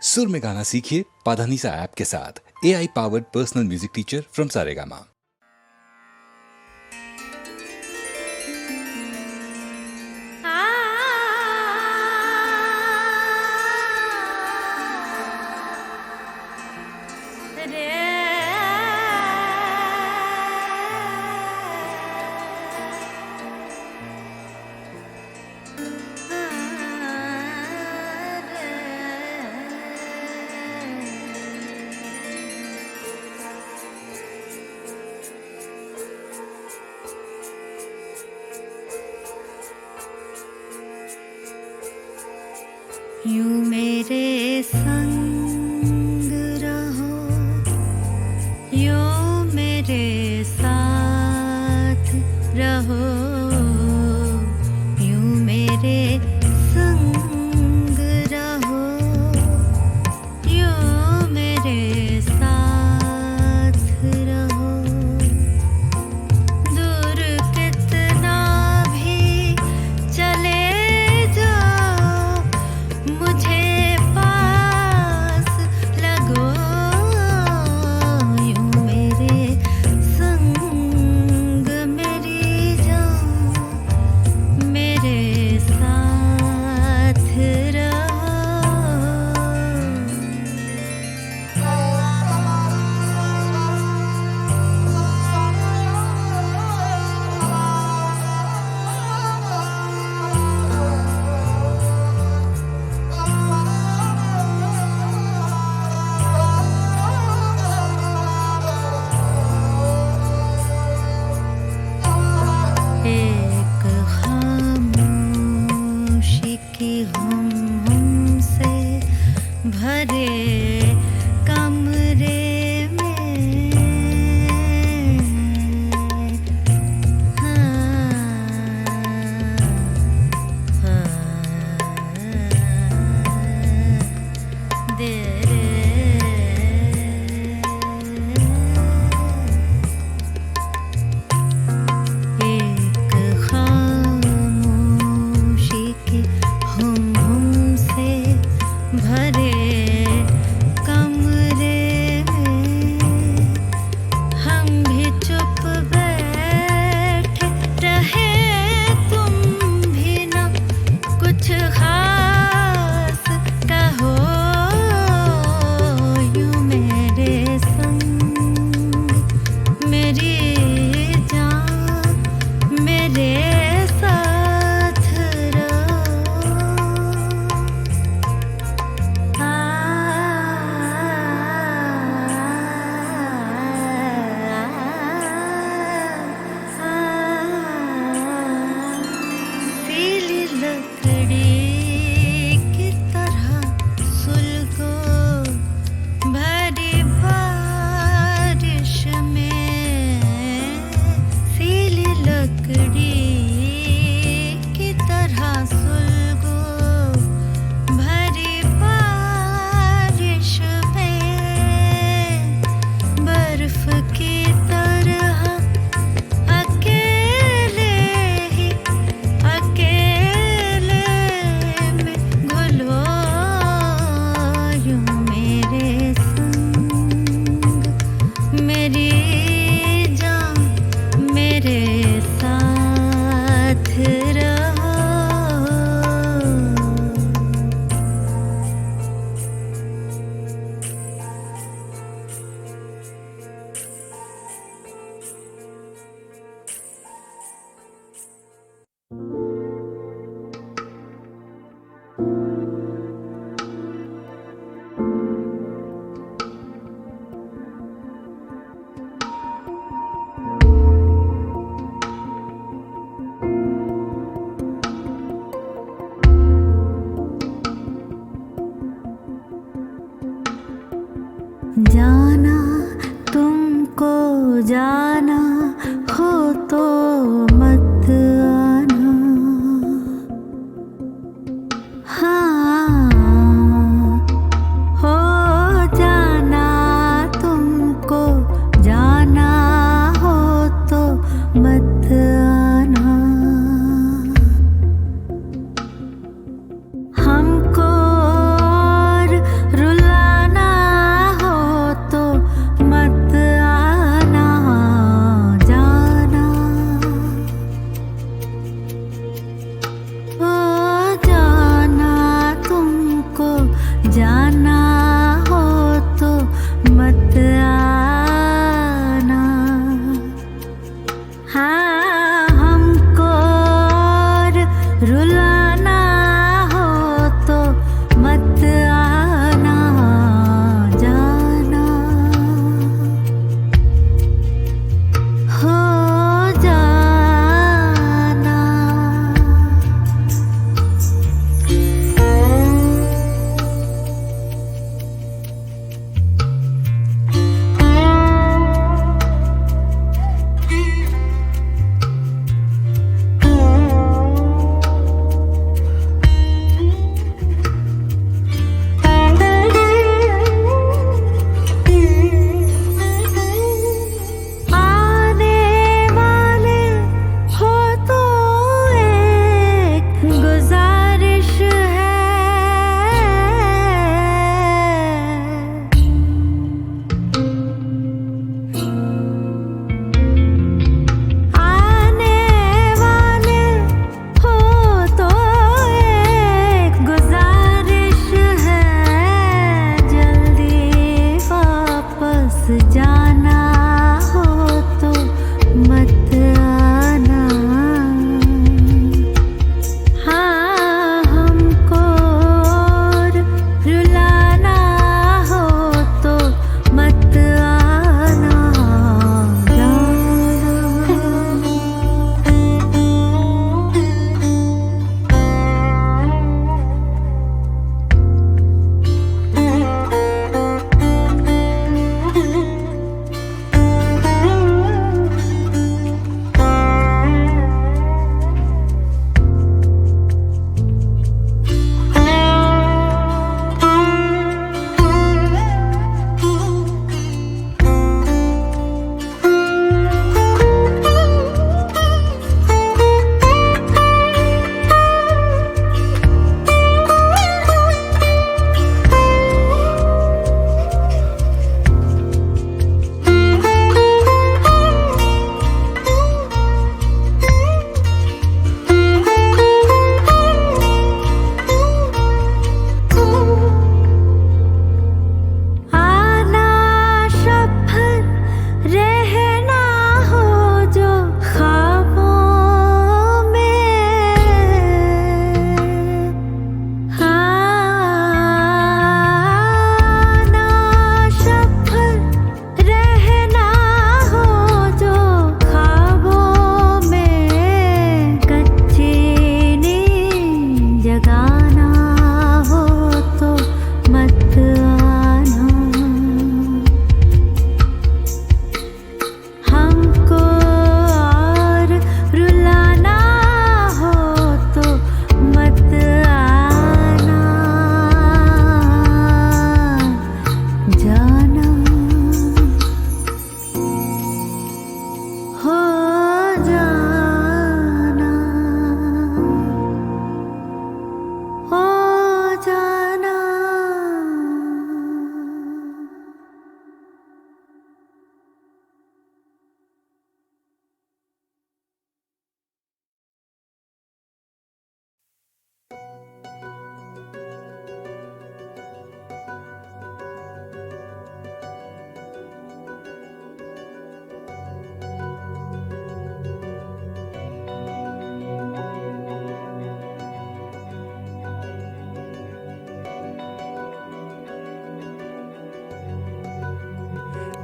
सुर में गाना सीखिए पाधानीसा ऐप के साथ। AI powered personal music teacher from Saregama. यूं मेरे संग रहो, यूं मेरे साथ रहो, यूं मेरे संग रहो, यूं मेरे साथ रहो। दूर कितना भी चले मुझे पास लगो, यूं मेरे संग मेरी जान मेरे साथ रहो। एक खामोशी की हमसे भरे कमरे में, दे भरे कमरे में हम भी चुप बैठे रहे, तुम भी ना कुछ खास कहो, यूं मेरे संग मेरी जान मेरे साथ रहो। पीली लकड़ी की तरह सुलगो भरी बारिश में, पीली लकड़ी की तरह सुलगो भरी बारिश में, बर्फ की तरह अकेले ही अकेले में घुलो, यूं मेरे संग मेरी जान मेरे साथ रहो। जाना तुमको जाना हो तो मत आना, हाँ हो जाना तुमको जाना हो तो मत आना। हमको और रुला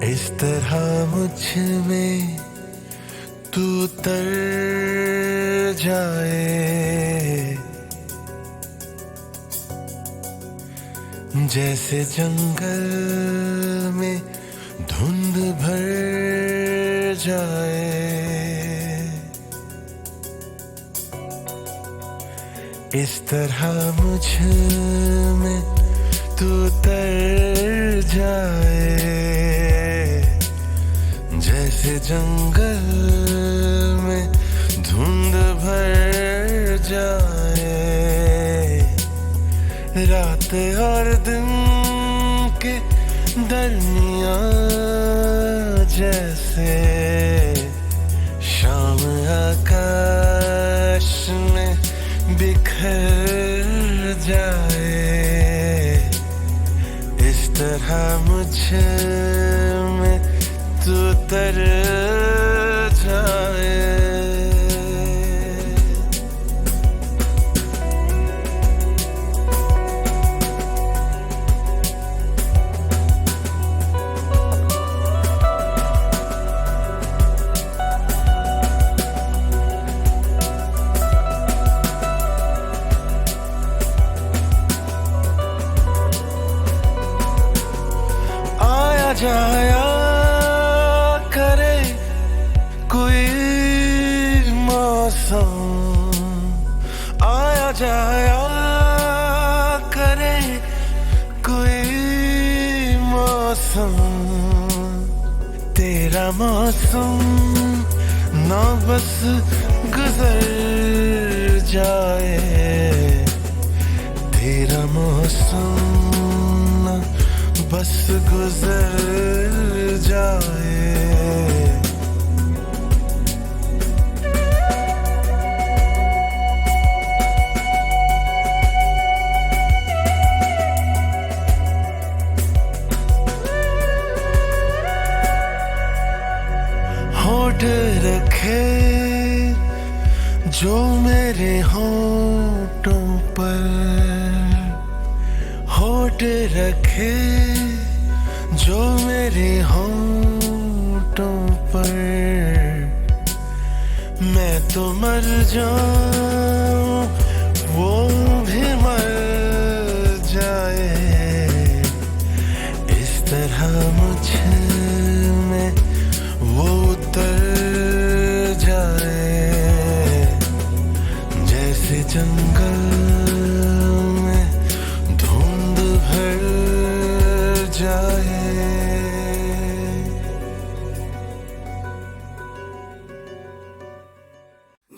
इस तरह मुझ में तू उतर जाए, जैसे जंगल में धुंध भर जाए। इस तरह मुझ में तू उतर जाए, जैसे जंगल में धुंध भर जाए। रात और दिन के दरमियां जैसे शाम आकाश में बिखर जाए। इस तरह मुझ में तू उतर जाए। जाया करे कोई मौसम, आया जाया करे कोई मौसम। तेरा मौसम ना बस गुजर जाए, तेरा मौसम ना बस गुजर जाए। होठ रखे जो मेरे होठों पर, होठ रखे जो मेरे होठों पर। मैं तो मर जाऊं वो भी मर जाए। इस तरह मुझ में वो उतर जाए, जैसे जंगल में धुंध भर जाए।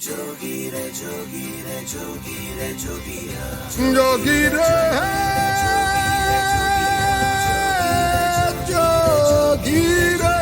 जोगी रे जोगी रे जोगी रे जोगिया, जोगी रे जोगी रे।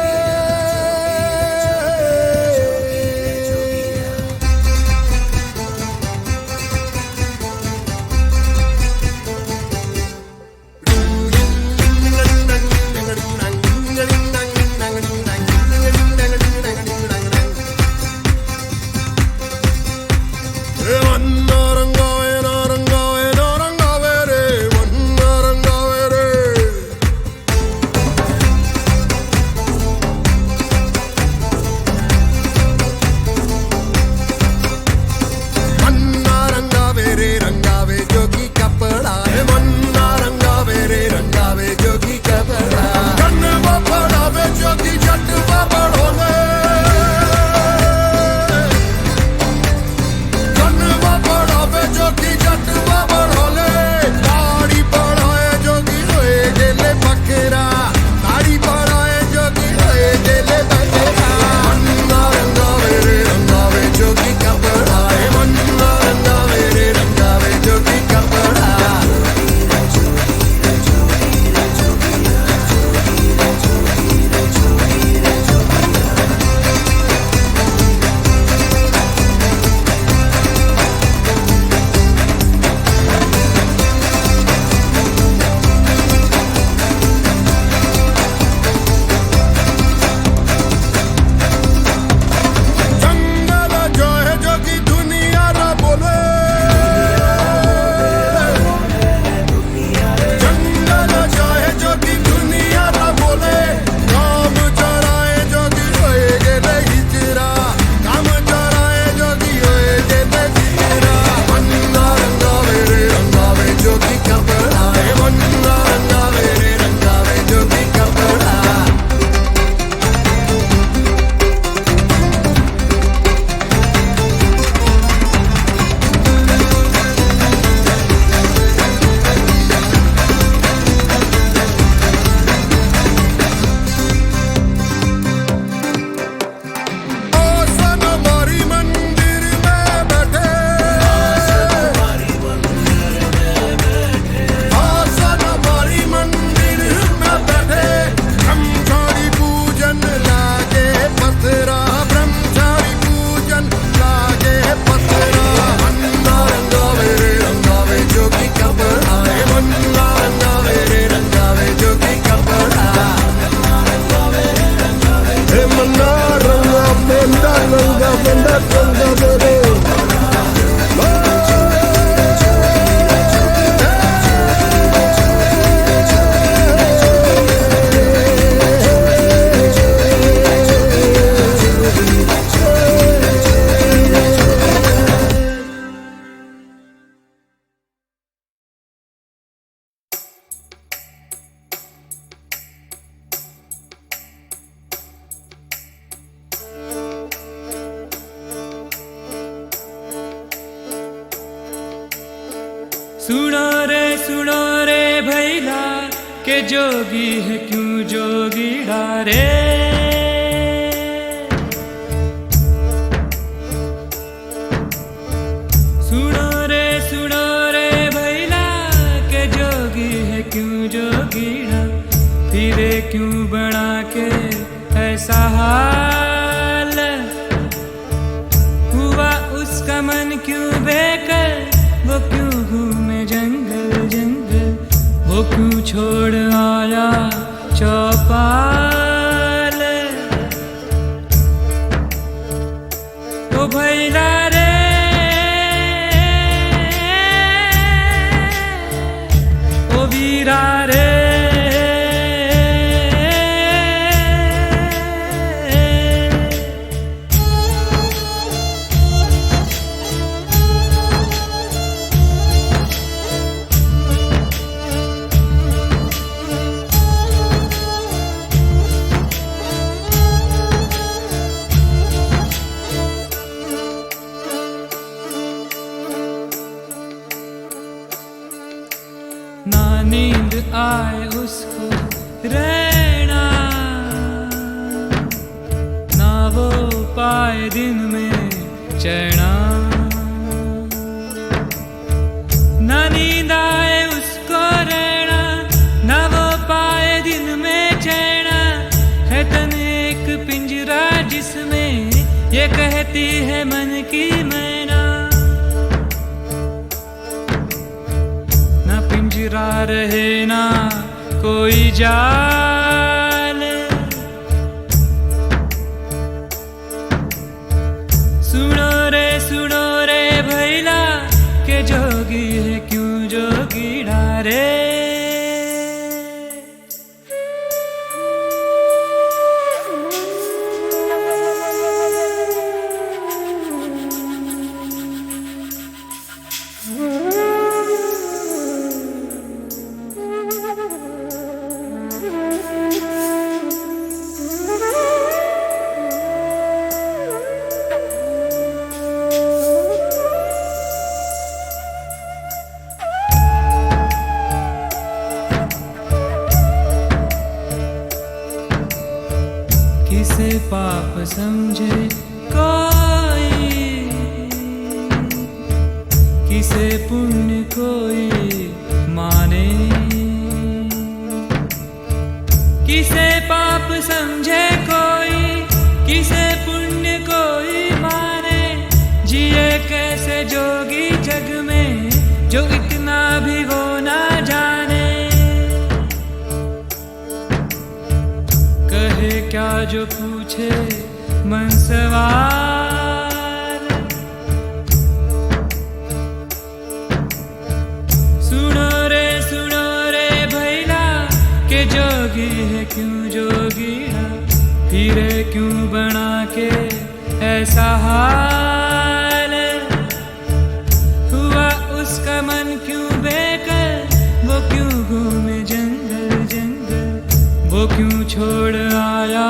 के जोगी है क्यों जोगी डारे। सुनो रे भैला के जोगी है क्यों जोगी डा, फिरे क्यों बना के ऐसा हाल। हुआ उसका मन क्यों बेकर, वो क्यों घूमे जंगल जंगल, वो क्यों छोड़ आया चौपाल। ओ भैला रे ओ वीरा रे, ना नींद आए उसको रहना, ना वो पाए दिन में चैना। ना नींद आए उसको रहना, ना वो पाए दिन में चैना। है तन एक पिंजरा जिसमें ये कहती है मन की मैना। पिंजरा रहे ना कोई जाल। सुनो रे भैला के जोगी है क्यों जोगी डारे। किसे पाप समझे कोई, किसे पुण्य कोई माने। किसे पाप समझे कोई, किसे पुण्य कोई माने। जिए कैसे जोगी जग में जो इतना भी वो ना जाने। कहे क्या जो पूछे मन सवाल। सुनो रे भैला के जोगी है क्यों जोगी है, फिरे क्यों बना के ऐसा हाल। हुआ उसका मन क्यों बेकर, वो क्यों घूमे जंगल जंगल, वो क्यों छोड़ आया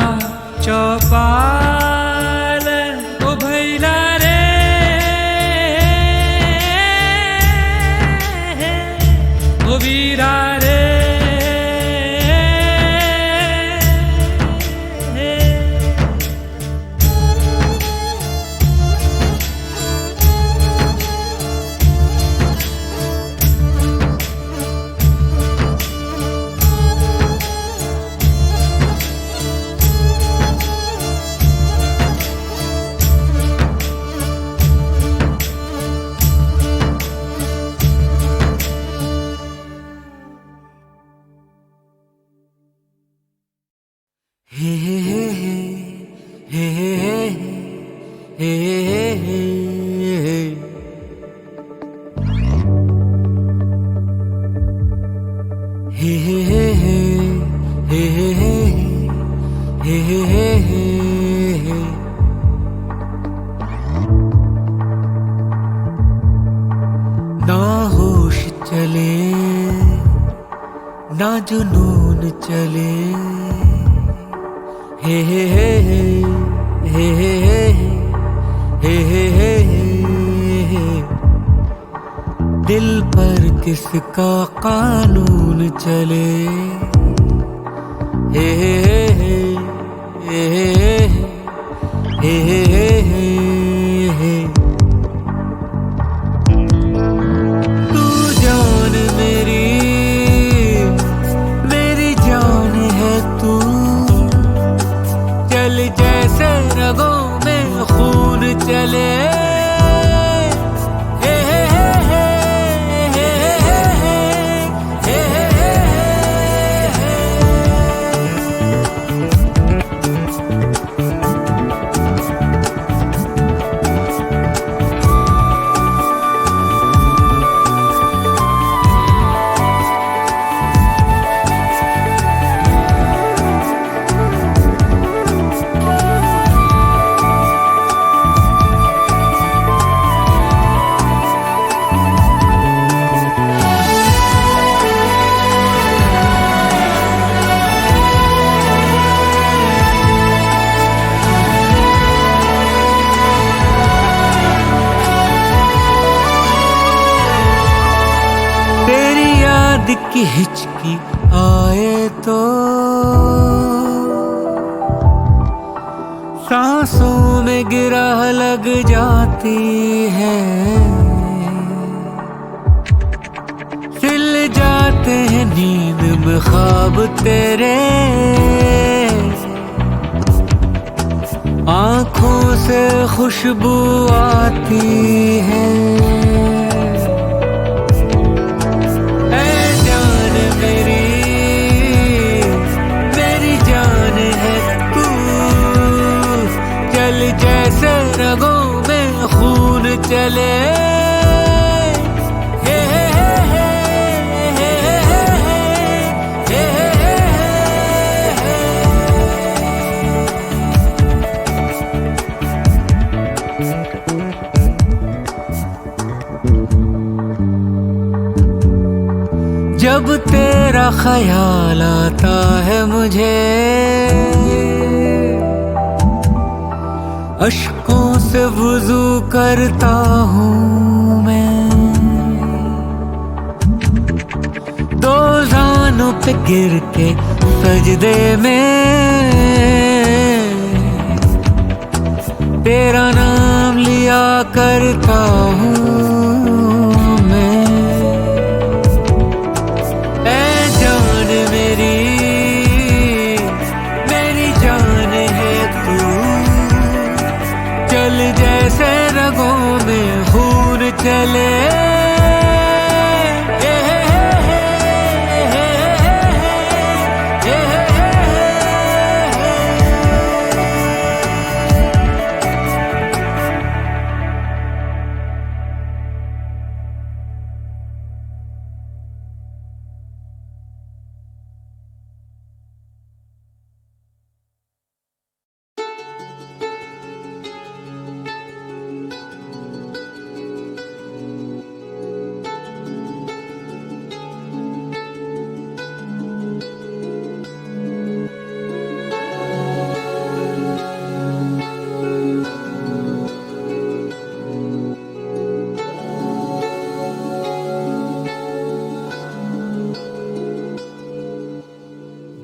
चौपाल। ओ भैला रे ओ वीरा रे। ना होश चले ना जुनून चले, हे हे हे हे हे हे हे हे हे। दिल पर किसका कानून चले। की हिचकी आए तो सांसों में गिरा लग जाती है, सिल जाते हैं नींद में ख्वाब तेरे, आँखों से खुशबू आती है। ऐ जान मेरी, मेरी जान है तू, चल जैसे रगों में खून चले। जब तेरा ख्याल आता है मुझे, अश्कों से वुज़ू करता हूँ मैं, दो ज़ानों पे गिर के सजदे में तेरा नाम लिया करता हूँ मैं। मेरी जान है तू, चल जैसे रगों में खून चले।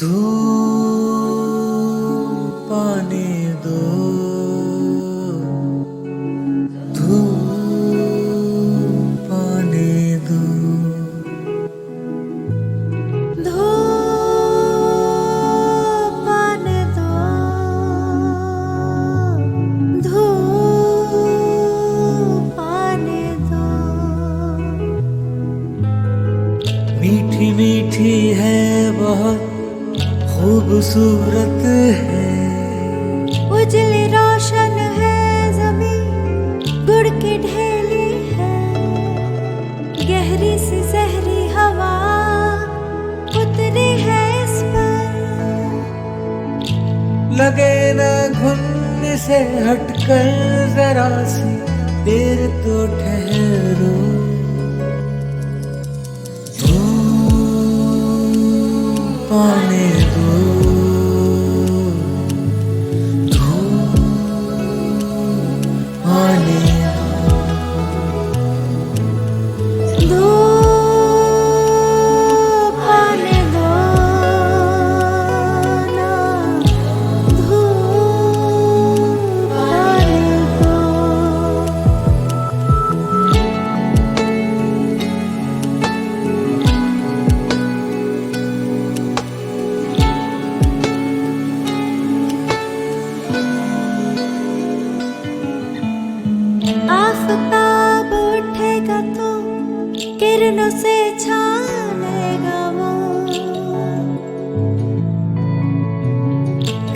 धूप आने दो, धूप आने दो, धूप आने दो, धूप आने दो। मीठी मीठी है बहुत खूबसूरत है, उजले रोशन है ज़मीं, गुड़ की ढेली है, गहरी सी जहरी हवा उतरी है इस पर। लगे ना घुन से हटकर जरा सी देर तो ठहरो, धूप आने दो, धूप आने धूप आने दो ना, धूप आने दो। आफ़ताब उठेगा तो किरणों से छानेगा वो,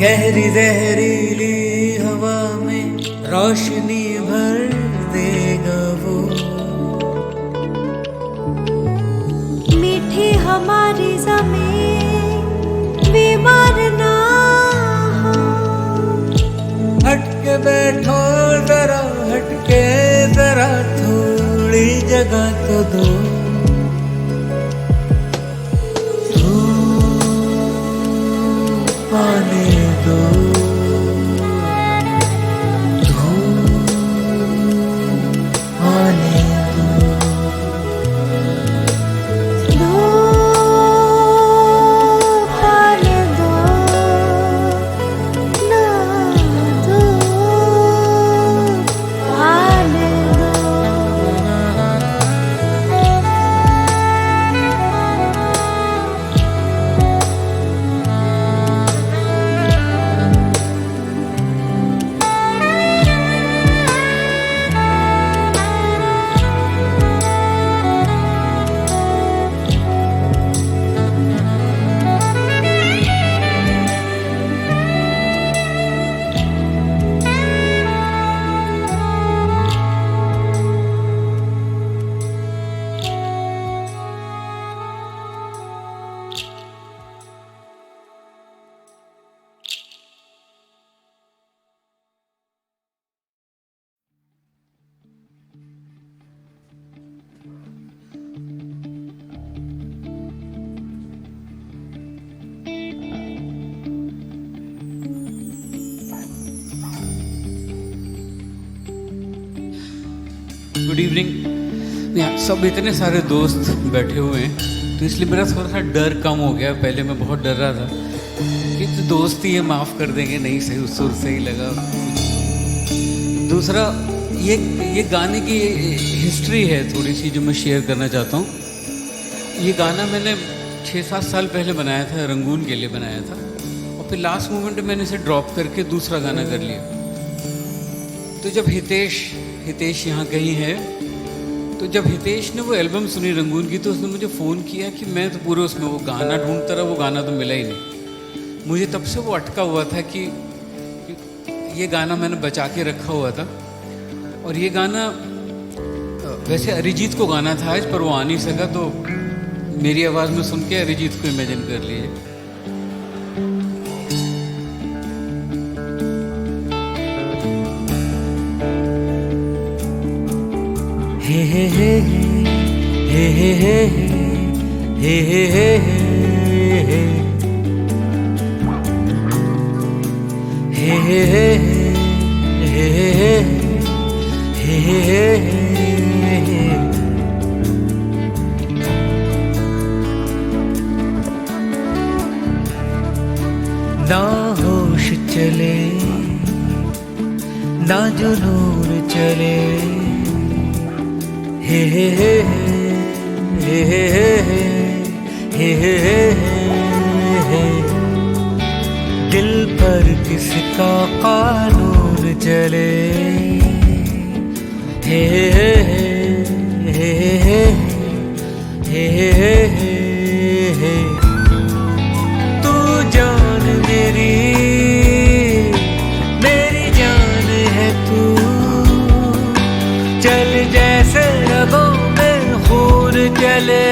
गहरी जहरीली हवा में रोशनी भर देगा वो, मीठी हमारी ज़मीं बीमार ना हो। हटके बैठो जरा, हटके जरा थोड़ी जगह तो दो, धूप आने दो, धूप आने दो, धूप गुड इवनिंग। यहाँ सब इतने सारे दोस्त बैठे हुए हैं तो इसलिए मेरा थोड़ा सा डर कम हो गया। पहले मैं बहुत डर रहा था कि तो दोस्त ही ये माफ़ कर देंगे, नहीं सही सुर सही लगा। दूसरा ये गाने की हिस्ट्री है थोड़ी सी जो मैं शेयर करना चाहता हूँ। ये गाना मैंने 6-7 साल पहले बनाया था, रंगून के लिए बनाया था, और फिर लास्ट मोमेंट मैंने इसे ड्रॉप करके दूसरा गाना कर लिया। तो जब हितेश यहाँ कहीं है, तो जब हितेश ने वो एल्बम सुनी रंगून की तो उसने मुझे फ़ोन किया कि मैं तो पूरे उसमें वो गाना ढूंढता रहा, वो गाना तो मिला ही नहीं। मुझे तब से वो अटका हुआ था कि ये गाना मैंने बचा के रखा हुआ था। और ये गाना वैसे अरिजीत को गाना था आज, पर वो आ नहीं सका, तो मेरी आवाज़ में सुन के अरिजीत को इमेजिन कर लीजिए। हे हे हे हे हे हे हे हे हे हे हे हे ना होश चले ना जुनून चले, हे हे हे हे हे हे हे, दिल पर किसका कानून चले, हे हे हे हे हे हे, तू जान मेरी जान है तू, चल जैसे रगों में खून चले,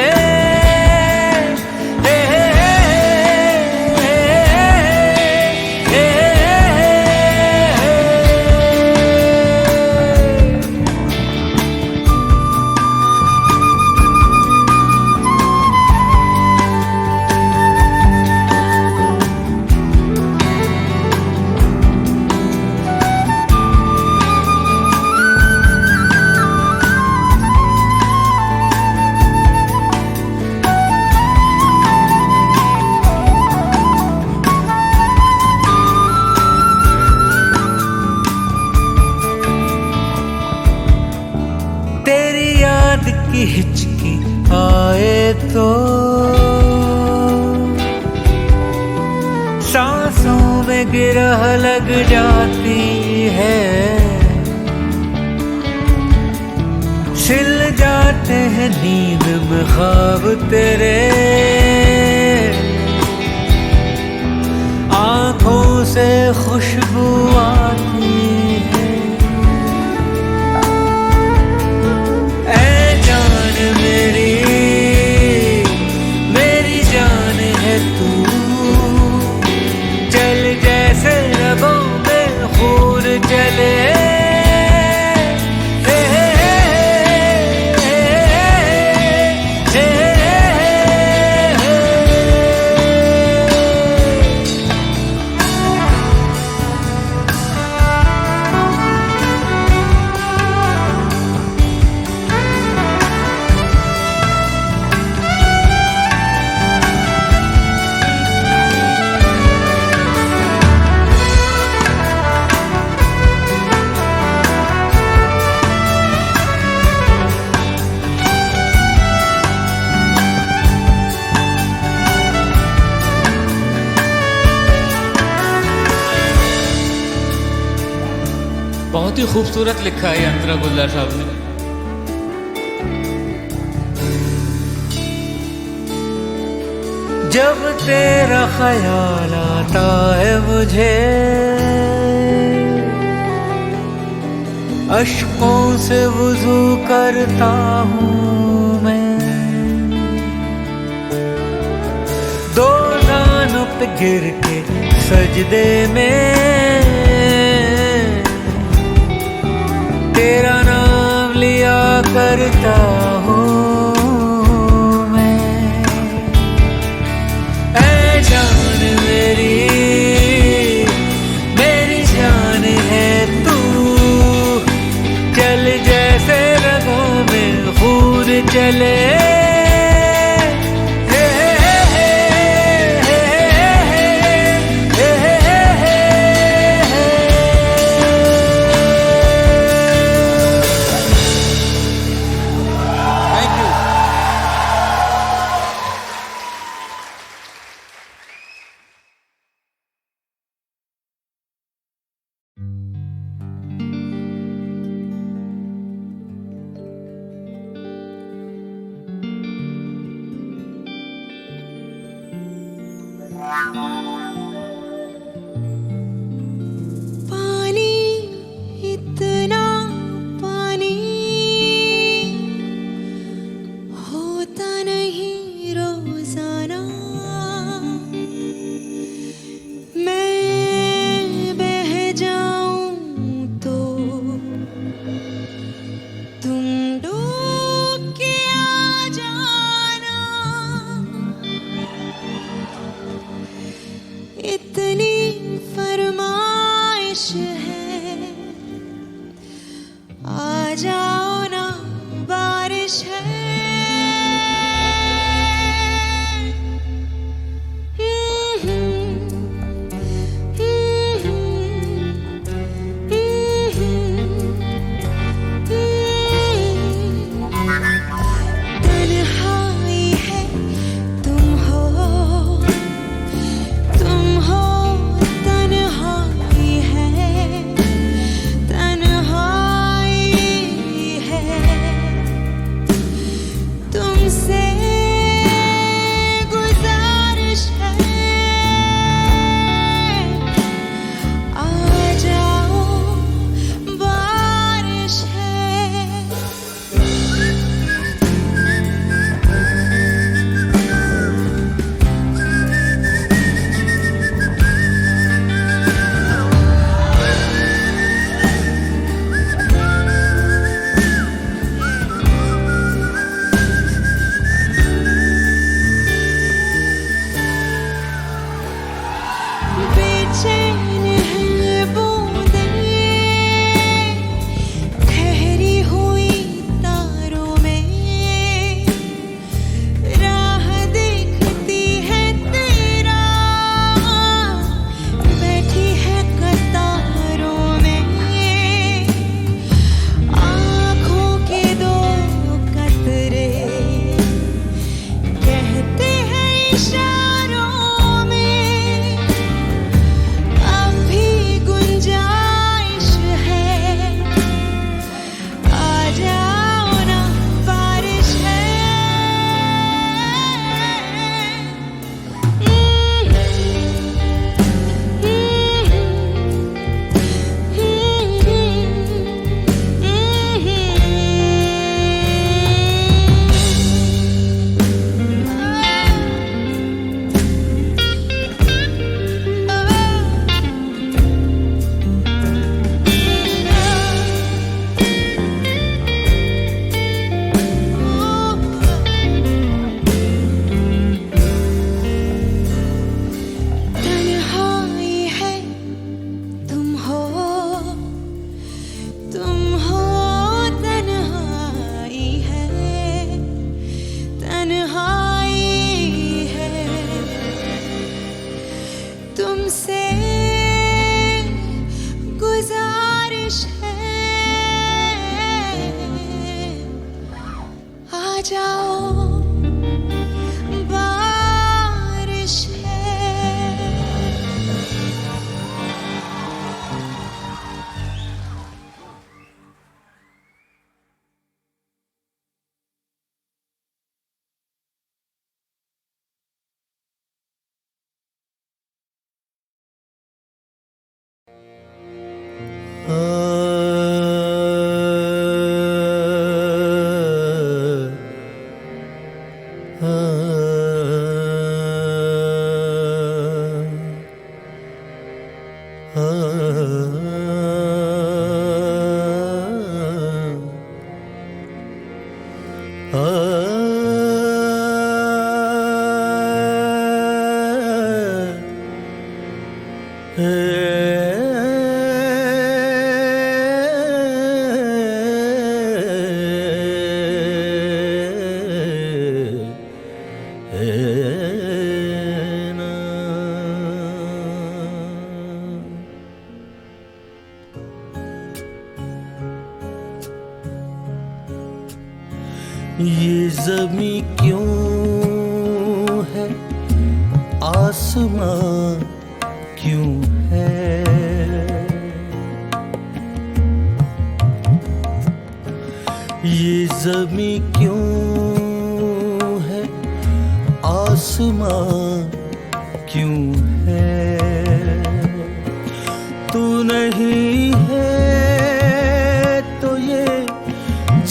की हिचकी आए तो सांसों में गिरह लग जाती है, सिल जाते हैं नींद में ख्वाब तेरे, आंखों से खुशबू आती है, मेरी जान है तू, चल जैसे रगों में खून चले, बहुत ही खूबसूरत लिखा है अंतरा गुलजार साहब ने। जब तेरा ख्याल आता है मुझे, अश्कों से वुज़ू करता हूँ मैं, दो दानों पे गिर के सजदे में तेरा नाम लिया करता हूँ मैं, ऐ जान मेरी जान है तू, चल जैसे रगों पानी इतना पानी होता नहीं रोजाना, मैं बह जाऊं तो तुम डूब के आ जाना। इतनी फरमाइश है, आ जाओ ना, बारिश है। तन्हाई है, तुम हो तन्हाई है, तन्हाई है। तुमसे गुजारिश है, आ जाओ, बारिश है। बेचैन है बूंदें ठहरी हुई तारों में, राह देखती है तेरा, बैठी है कतारों में। आँखों के दो कतरे कहते हैं इशारों में, अभी गुंजाइश है, आ जाओ ना, बारिश है। तन्हाई है, तुम हो तन्हाई है, तन्हाई है। तुमसे गुजारिश है, आ जाओ, बारिश है। ये ज़मीं क्यों है, आसमां क्यों है, ये ज़मीं क्यों है, आसमां क्यों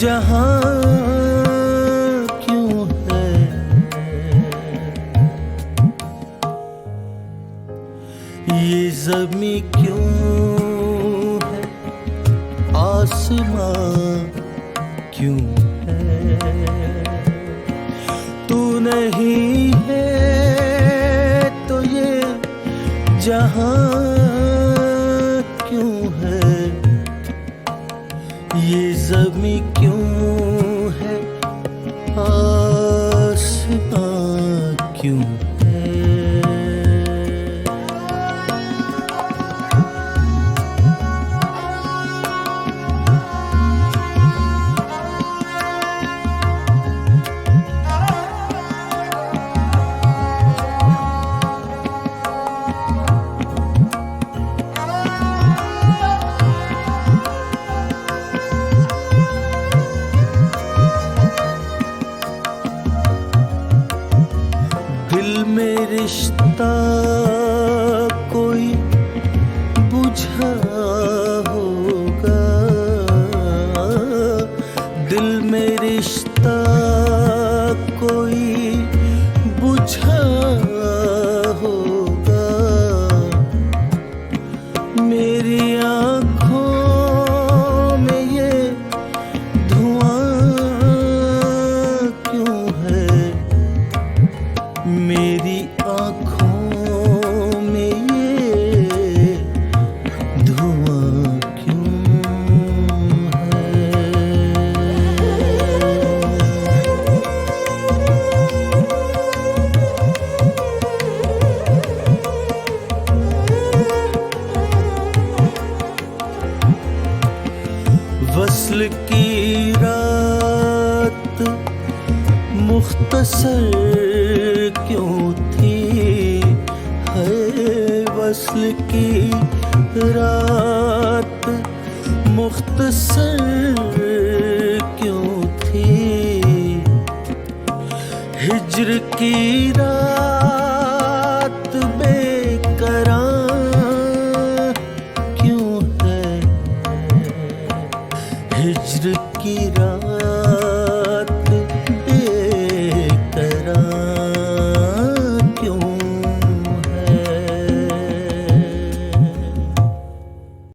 जहां क्यों है, ये ज़मीं क्यों है, आसमां क्यों है, तू नहीं है तो ये जहां क्यों है, ये ज़मीं क्यों है, आसमां क्यों है। दिल में रिश्ता कोई बुझा होगा, दिल में रिश्ता कोई बुझा होगा, मेरी आँखों में ये धुआं क्यों है, मेरी आँखों में ये धुआं क्यों है। वस्ल की रात मुख्तसर क्यों थी, है वस्ल की रात मुख्तसर क्यों थी, हिज्र की रात बेकरार क्यों है, हिज्र की रात